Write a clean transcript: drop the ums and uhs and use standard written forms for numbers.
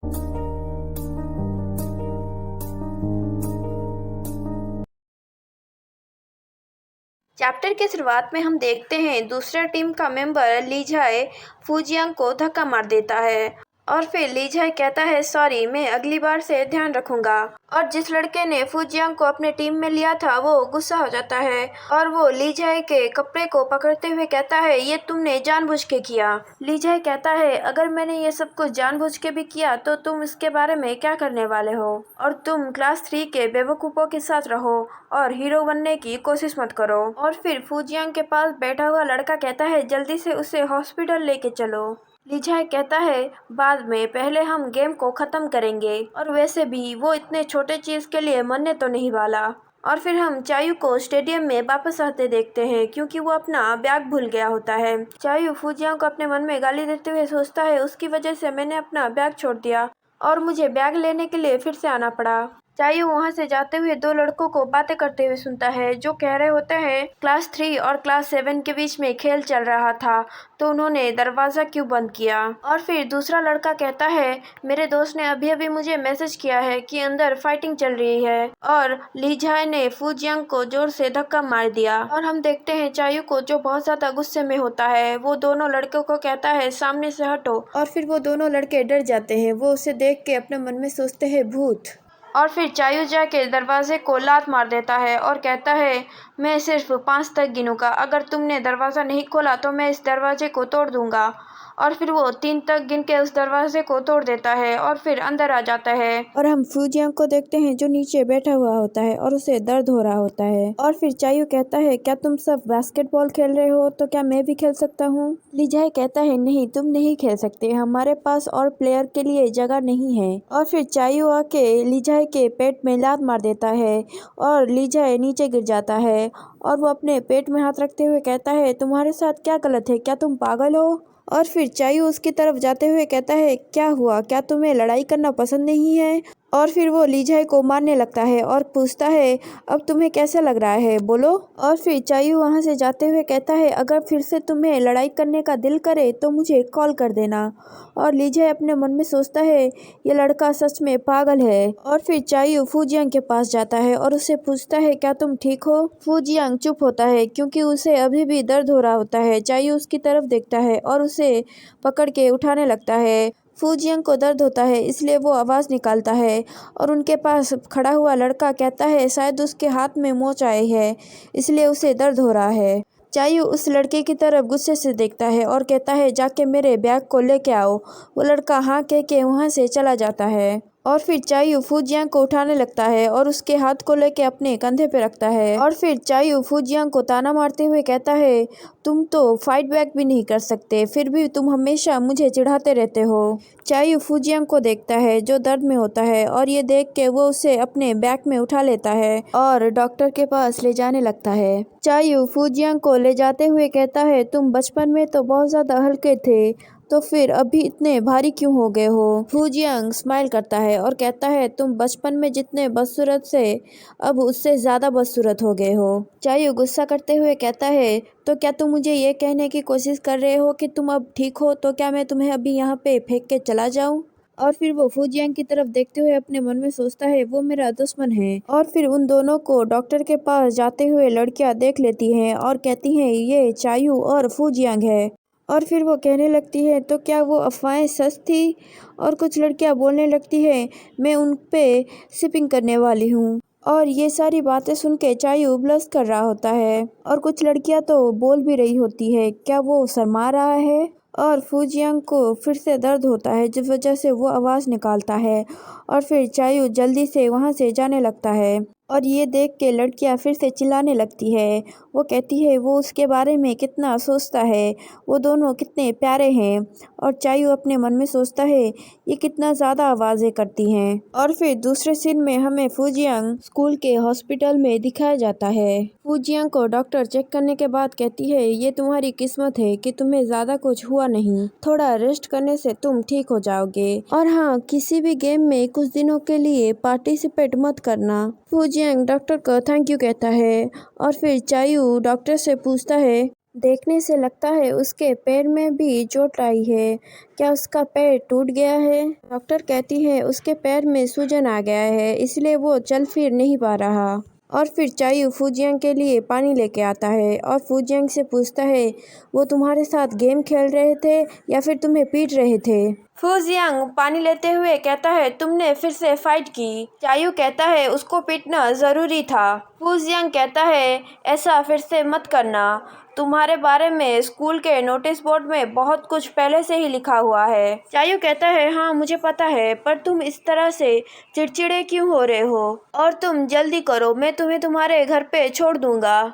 Chapter की शुरुआत में हम देखते हैं दूसरा टीम का मेंबर ली जाए फूजियांग को धक्का मार देता है और फिर ली जाए कहता है सॉरी, मैं अगली बार से ध्यान रखूंगा। और जिस लड़के ने फूजियांग को अपने टीम में लिया था वो गुस्सा हो जाता है और वो ली जाए के कपड़े को पकड़ते हुए कहता है ये तुमने जानबूझ के किया। ली जाए कहता है अगर मैंने ये सब कुछ जानबूझ के भी किया तो तुम इसके बारे में क्या करने वाले हो, और तुम क्लास 3 के बेवकूफ़ों के साथ रहो और हीरो बनने की कोशिश मत करो। और फिर फूजियांग के पास बैठा हुआ लड़का कहता है जल्दी से उसे हॉस्पिटल लेके चलो। ली जाए कहता है बाद में, पहले हम गेम को ख़त्म करेंगे, और वैसे भी वो इतने छोटे चीज़ के लिए मरने तो नहीं वाला। और फिर हम चायू को स्टेडियम में वापस आते देखते हैं क्योंकि वो अपना बैग भूल गया होता है। चायू फूजियांग को अपने मन में गाली देते हुए सोचता है उसकी वजह से मैंने अपना बैग छोड़ दिया और मुझे बैग लेने के लिए फिर से आना पड़ा। चायू वहां से जाते हुए दो लड़कों को बातें करते हुए सुनता है जो कह रहे होते हैं क्लास 3 और क्लास 7 के बीच में खेल चल रहा था तो उन्होंने दरवाज़ा क्यों बंद किया। और फिर दूसरा लड़का कहता है मेरे दोस्त ने अभी अभी मुझे मैसेज किया है कि अंदर फाइटिंग चल रही है, और ली जाए ने फूजियांग को जोर से धक्का मार दिया। और हम देखते हैं चायू को जो बहुत ज़्यादा गुस्से में होता है, वो दोनों लड़कों को कहता है सामने से हटो, और फिर वो दोनों लड़के डर जाते हैं। वो उसे देख के अपने मन में सोचते हैं भूत। और फिर चायू जाके दरवाजे को लात मार देता है और कहता है मैं सिर्फ 5 तक गिनूंगा, अगर तुमने दरवाज़ा नहीं खोला तो मैं इस दरवाजे को तोड़ दूंगा। और फिर वो 3 तक गिन के उस दरवाजे को तोड़ देता है और फिर अंदर आ जाता है। और हम फूजियांग को देखते हैं जो नीचे बैठा हुआ होता है और उसे दर्द हो रहा होता है। और फिर चायू कहता है क्या तुम सब बास्केटबॉल खेल रहे हो तो क्या मैं भी खेल सकता हूँ। ली जाए कहता है नहीं, तुम नहीं खेल सकते, हमारे पास और प्लेयर के लिए जगह नहीं है। और फिर चायू आके ली जाए के पेट में लात मार देता है और ली जाए नीचे गिर जाता है और वो अपने पेट में हाथ रखते हुए कहता है तुम्हारे साथ क्या गलत है, क्या तुम पागल हो। और फिर चायू उसकी तरफ जाते हुए कहता है क्या हुआ, क्या तुम्हें लड़ाई करना पसंद नहीं है। और फिर वो ली जाए को मारने लगता है और पूछता है अब तुम्हें कैसा लग रहा है, बोलो। और फिर चायू वहाँ से जाते हुए कहता है अगर फिर से तुम्हें लड़ाई करने का दिल करे तो मुझे कॉल कर देना। और ली जाए अपने मन में सोचता है ये लड़का सच में पागल है। और फिर चायू फूजियांग के पास जाता है और उससे पूछता है क्या तुम ठीक हो। फूजियांग चुप होता है क्योंकि उसे अभी भी दर्द हो रहा होता है। चायू उसकी तरफ देखता है और उसे पकड़ के उठाने लगता है। फूजियांग को दर्द होता है इसलिए वो आवाज़ निकालता है और उनके पास खड़ा हुआ लड़का कहता है शायद उसके हाथ में मोच आए है इसलिए उसे दर्द हो रहा है। चायू उस लड़के की तरफ गुस्से से देखता है और कहता है जाके मेरे बैग को लेके आओ। वो लड़का हाँ कह के वहाँ से चला जाता है। और फिर चायू फूजियांग को उठाने लगता है और उसके हाथ को लेके अपने कंधे पे रखता है। और फिर चायू फूजियांग को ताना मारते हुए कहता है तुम तो फाइट बैक भी नहीं कर सकते, फिर भी तुम हमेशा मुझे चिढ़ाते रहते हो। चायू फूजियांग को देखता है जो दर्द में होता है और ये देख के वो उसे अपने बैग में उठा लेता है और डॉक्टर के पास ले जाने लगता है। चायू फूजियांग को ले जाते हुए कहता है तुम बचपन में तो बहुत ज़्यादा हल्के थे, तो फिर अभी इतने भारी क्यों हो गए हो। फूजियांग स्माइल करता है और कहता है तुम बचपन में जितने बदसूरत से अब उससे ज़्यादा बदसूरत हो गए हो। चायू गुस्सा करते हुए कहता है तो क्या तुम मुझे ये कहने की कोशिश कर रहे हो कि तुम अब ठीक हो, तो क्या मैं तुम्हें अभी यहाँ पे फेंक के चला जाऊँ। और फिर वो फूजियांग की तरफ देखते हुए अपने मन में सोचता है वो मेरा दुश्मन है। और फिर उन दोनों को डॉक्टर के पास जाते हुए लड़कियां देख लेती हैं और कहती हैं ये चायू और फूजियांग है। और फिर वो कहने लगती है तो क्या वो अफवाहें सच थी। और कुछ लड़कियां बोलने लगती हैं मैं उन पे शिपिंग करने वाली हूँ। और ये सारी बातें सुन के चायू ब्लश कर रहा होता है और कुछ लड़कियां तो बोल भी रही होती है क्या वो शर्मा रहा है। और फूजियांग को फिर से दर्द होता है जिस वजह से वो आवाज़ निकालता है और फिर चायू जल्दी से वहाँ से जाने लगता है। और ये देख के लड़कियां फिर से चिल्लाने लगती है। वो कहती है वो उसके बारे में कितना सोचता है, वो दोनों कितने प्यारे हैं। और चायू अपने मन में सोचता है ये कितना ज़्यादा आवाज़ें करती हैं। और फिर दूसरे सीन में हमें फूजियांग स्कूल के हॉस्पिटल में दिखाया जाता है। फूजियांग को डॉक्टर चेक करने के बाद कहती है ये तुम्हारी किस्मत है कि तुम्हें ज़्यादा कुछ हुआ नहीं, थोड़ा रेस्ट करने से तुम ठीक हो जाओगे। और हाँ, किसी भी गेम में कुछ दिनों के लिए पार्टिसिपेट मत करना। फूजियांग डॉक्टर को थैंक यू कहता है और फिर चायू डॉक्टर से पूछता है देखने से लगता है उसके पैर में भी चोट आई है। क्या उसका पैर टूट गया है? डॉक्टर कहती है उसके पैर में सूजन आ गया है, इसलिए वो चल फिर नहीं पा रहा। और फिर चायू फूजियांग के लिए पानी लेके आता है और फूजियांग से पूछता है वो तुम्हारे साथ गेम खेल रहे थे या फिर तुम्हें पीट रहे थे। फूजियांग पानी लेते हुए कहता है तुमने फिर से फाइट की। चायू कहता है उसको पीटना जरूरी था। फूजियांग कहता है ऐसा फिर से मत करना, तुम्हारे बारे में स्कूल के नोटिस बोर्ड में बहुत कुछ पहले से ही लिखा हुआ है। चायू कहता है हाँ मुझे पता है, पर तुम इस तरह से चिड़चिड़े क्यों हो रहे हो? और तुम जल्दी करो, मैं तुम्हें तुम्हारे घर पे छोड़ दूंगा।